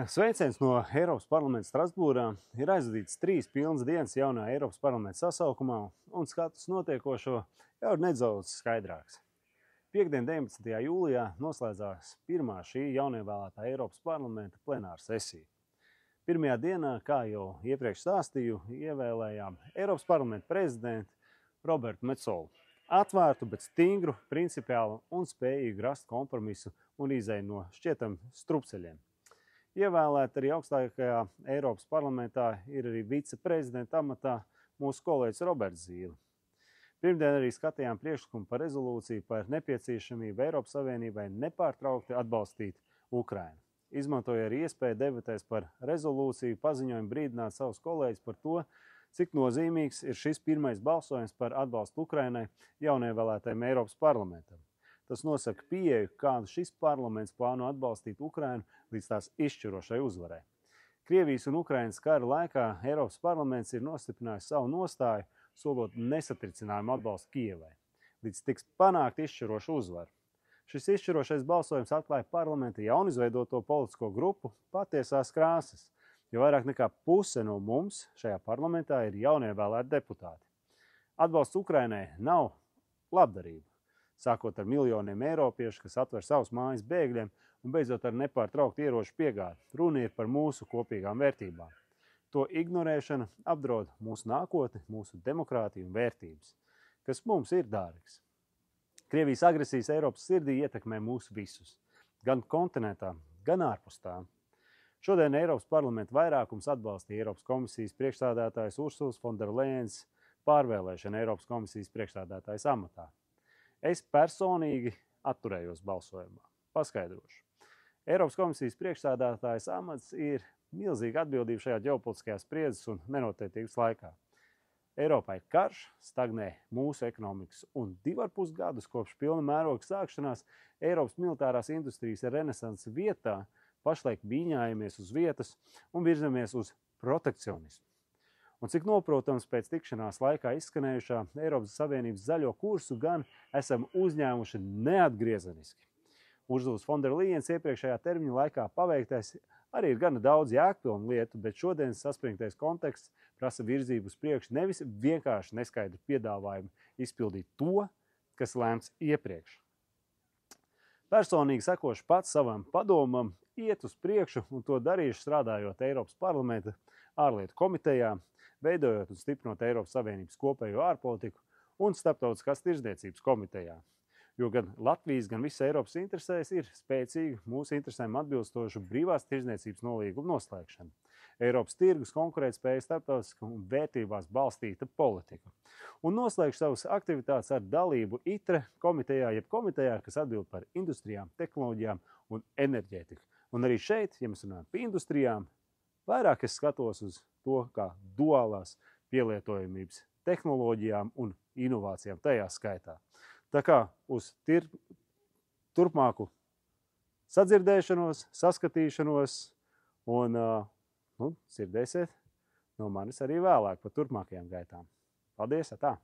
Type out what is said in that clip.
Sveiciens no Eiropas parlamenta Strasbūrā. Ir aizvadīts 3 pilnas dienas jaunā Eiropas parlamenta sasaukumā, un skats notiekošo jau ir nedaudz skaidrāks. Piektdien, 19. jūlijā noslēdzās pirmā šī jaunievēlētā Eiropas parlamenta plenāra sesija. Pirmajā dienā, kā jau iepriekš stāstīju, ievēlējām Eiropas parlamenta prezidentu Robertu Metsolu. Atvērtu, bet stingru, principiālu un spējīgu rast kompromisu un izēju no šķietam strupceļiem. Ievēlēt arī augstākajā Eiropas parlamentā ir arī viceprezidenta amatā mūsu kolēģis Roberts Zīle. Pirmdien arī skatījām priekšlikumu par rezolūciju par nepieciešamību Eiropas Savienībai nepārtraukti atbalstīt Ukrainu. Izmantoja arī iespēju debatēs par rezolūciju paziņojumu brīdināt savus kolēģis par to, cik nozīmīgs ir šis pirmais balsojums par atbalstu Ukrainai jaunievēlētajam Eiropas parlamentam. Tas nosaka pieeju, kādu šis parlaments plāno atbalstīt Ukrainu līdz tās izšķirošai uzvarai. Krievijas un Ukrainas kara laikā Eiropas parlaments ir nostiprinājis savu nostāju, solot nesatricinājumu atbalstu Kijevai, līdz tiks panākt izšķirošu uzvaru. Šis izšķirošais balsojums atklāja parlamenta jaunizveidoto politisko grupu patiesās krāsas, jo vairāk nekā puse no mums šajā parlamentā ir jaunievēlēti deputāti. Atbalsts Ukrainai nav labdarība. Sākot ar miljoniem eiropiešu, kas atver savus mājas bēgļiem, un beidzot ar nepārtrauktu ieroču piegādi. Runa ir par mūsu kopīgām vērtībām. To ignorēšana apdraud mūsu nākotni, mūsu demokrātiju un vērtības, kas mums ir dārgas. Krievijas agresijas Eiropas sirdī ietekmē mūs visus, gan kontinentā, gan ārpus tā. Šodien Eiropas parlamenta vairākums atbalstīja Eiropas komisijas priekšsēdētājas Ursulas von der Leyenas pārvēlēšanu Eiropas komisijas priekšsēdētājas amatā. Es personīgi atturējos balsojumā. Paskaidrošu. Eiropas komisijas priekšsēdētājas amats ir milzīga atbildība šajā ģeopolitiskajā spriedzes un nenoteikības laikā. Eiropā ir karš, stagnē mūsu ekonomikas, un 2,5 gadus kopš pilna mēroga sākšanās Eiropas militārās industrijas renesanses vietā pašlaik mīņājamies uz vietas un virzamies uz protekcionismu. Un cik noprotams pēc tikšanās laikā izskanējušā Eiropas Savienības zaļo kursu gan esam uzņēmuši neatgriezeniski. Ursulas von der Leyenas iepriekšējā termiņa laikā paveiktais arī ir gana daudz jēgpilnu lietu, bet šodienas saspringtais konteksts prasa virzību uz priekšu, nevis vienkārši neskaidru piedāvājumu izpildīt to, kas lēmts iepriekš. Personīgi sekošu pats savam padomam, iet uz priekšu un to darīšu strādājot Eiropas parlamenta ārlietu komitejā, veidojot un stiprinot Eiropas Savienības kopējo ārpolitiku un starptautiskās tirdzniecības komitejā. Jo gan Latvijas, gan visas Eiropas interesēs ir spēcīga mūsu interesēm atbilstošu brīvās tirdzniecības nolīguma noslēgšana. Eiropas tirgus konkurētspēja starptautiska un vērtībās balstīta politika. Un noslēgšu savas aktivitātes ar dalību ITRE komitejā, jeb komitejā, kas atbild par industrijām, tehnoloģijām un enerģētiku. Un arī šeit, ja mēs runājam par industrijām, vairāk es skatos uz to, kā duālās pielietojamības tehnoloģijām un inovācijām tajā skaitā. Tā kā uz turpmāku sadzirdēšanos, saskatīšanos un sirdēsiet no manis arī vēlāk par turpmākajām gaitām. Paldies! Tā!